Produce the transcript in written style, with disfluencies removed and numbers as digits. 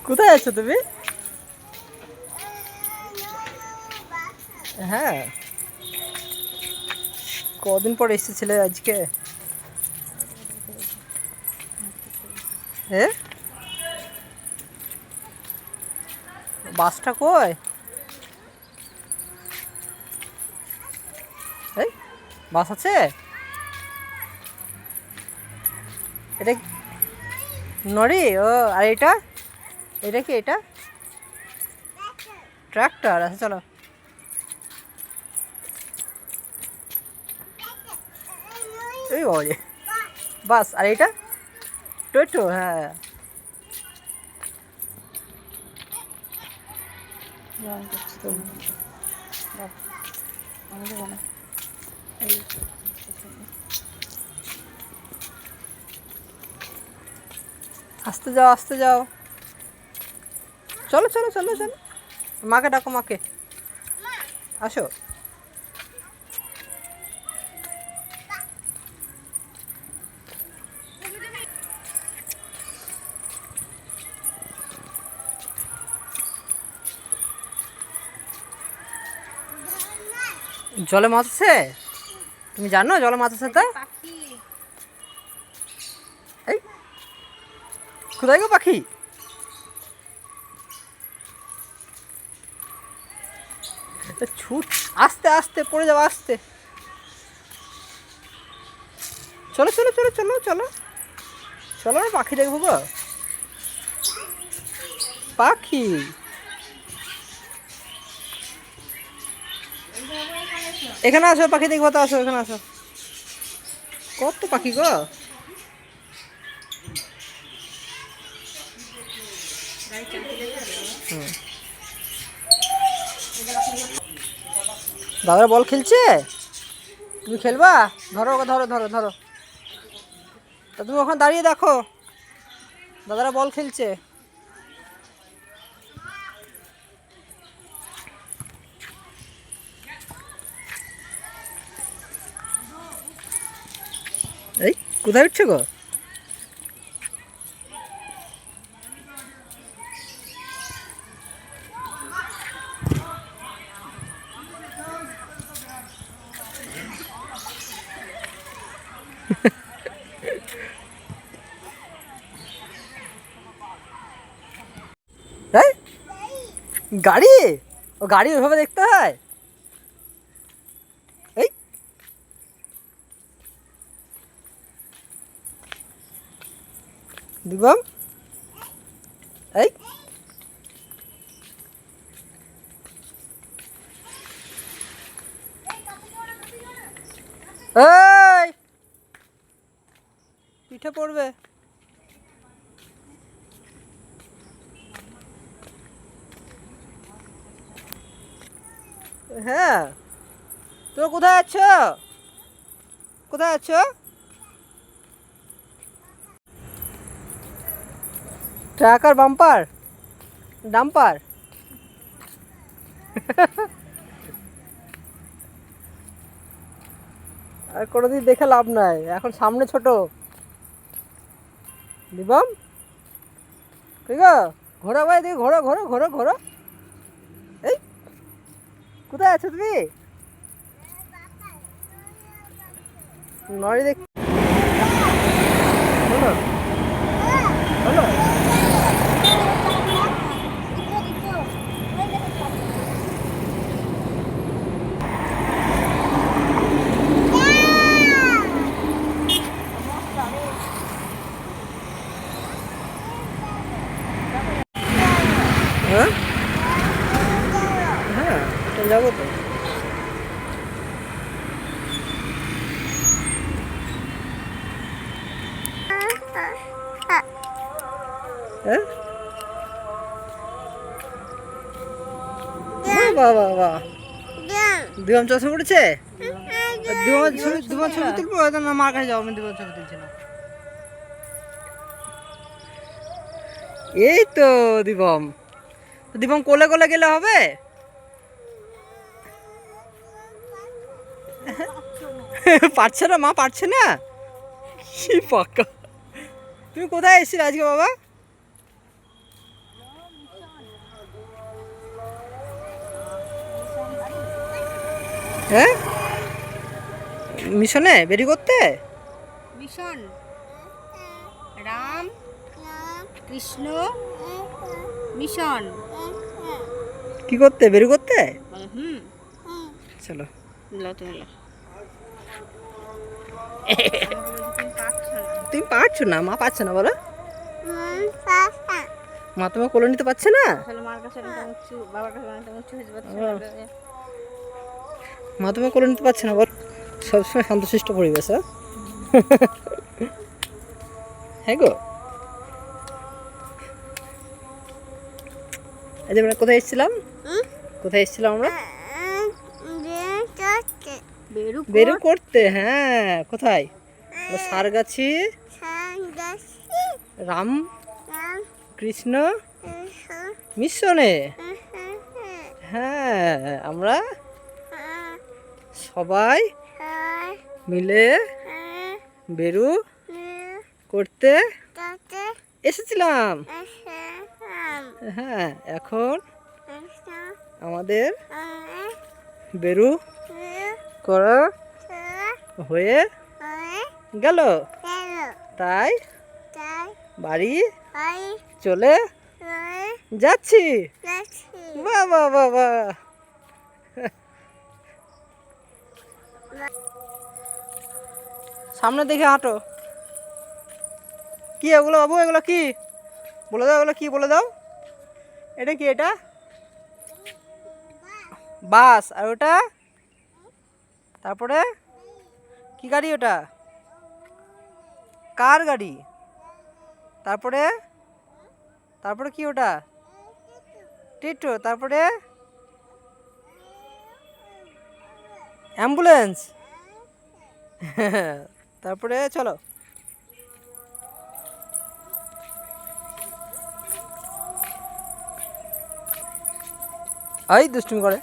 কোথায় আছো তুমি? হ্যাঁ, কদিন পর এসেছিলে আজকে? হ্যাঁ, বাসটা কই? এই বাস আছে? এটা নড়ি? ও, আর এটা এটা কি? এটা ট্রাক্টর। আচ্ছা চলো। এই বাবারে, বাস। আর এটা টোটো। হ্যাঁ, আস্তে যাও, আস্তে যাও। চলো চলো চলো চলো, মাকে ডাকো, মাকে। আসো। জলে মাছ আছে? তুমি জানো জলে মাছ আছে? তা এই কোথায় গো পাখি? ছুট, আস্তে আস্তে পড়ে যাবো, আস্তে। চলো চলো চলো চলো চলো চলো, পাখি দেখবো গো। পাখি এখানে আসো, পাখি দেখবো তো, আসো এখানে আসো। কত পাখি গো। দাদারা বল খেলছে, তুমি খেলবা? ধরো ওকে, ধরো ধরো ধরো। তা তুমি ওখানে দাঁড়িয়ে দেখো, দাদারা বল খেলছে। এই কোথায় উঠছে গো? এই গাড়ি, ও গাড়ি ওইভাবে দেখতে হয়? এই দিবম, এই এই পিঠে পড়বে। হ্যাঁ, তোমরা কোথায় আছো? কোথায় আছো? ট্রাক আর বাম্পার, ডাম্পার। আর কোনোদিন দেখে লাভ নাই, এখন সামনে ছোট। দিবম, ঠিক আছে, ঘোরো ভাই, দিকে ঘোরো ঘোরো ঘোরো ঘোরো। এই কোথায় আছো তুমি? নড়ি দেখ, হলো হলো। হ্যাঁ হ্যাঁ, যাবো তো। হ্যাঁ, বাহ বাহ বাহ। দিবম চশমা পড়েছে? দিবম ছবি, দিবম ছবি তুলবো না? মার কাছে যাবো, আমি দিবম ছবি তুলছি না। এই তো দিবম, দিবম কোলে কোলে গেলে হবে? পারছে না, মা পারছে না। কি পাক্কা। তুমি কোথায় এসেছিলে আজকে বাবা? হ্যাঁ, মিশনে বেরি করতে? Mission Ram Krishna mission. কি করতে, বেরি করতে? হুম, চলো। লো তুমি লো। তুমি পারছো না, মা পারছে না বলো। মা তোমার কোলে নিতে পারছে না? আসলে মার কাছে অনেকটা উঁচু, বাবার কাছে অনেকটা উঁচু হয়ে যাচ্ছে। মা তোমার কোলে নিতে পারছে না বল। সবসময় শান্তশিষ্ট পরিবেশ। হ্যাঁ গো। এই যে আমরা কোথায় এসেছিলাম? কোথায় এসেছিলাম আমরা? বেরু করতে। হ্যাঁ, কোথায়? সারগাছি রাম কৃষ্ণ মিশনে। হ্যাঁ, আমরা সবাই মিলে বেরু করতে এসেছিলাম। হ্যাঁ, এখন আমাদের বেরু করা হয়ে গেল, তাই বাড়ি চলে যাচ্ছি। বাহ বাহ বাহ বাহ। সামনে দেখে হাঁটো। কি এগুলো বাবু, এগুলো কি বলে দাও, এগুলো কি বলে দাও। এটা কি? এটা বাস। আর ওটা? তারপরে কি গাড়ি ওটা? কার গাড়ি। তারপরে তারপরে কি ওটা? টিটো। তারপরে অ্যাম্বুলেন্স। তারপরে চলো। এই দুষ্টুমি করে।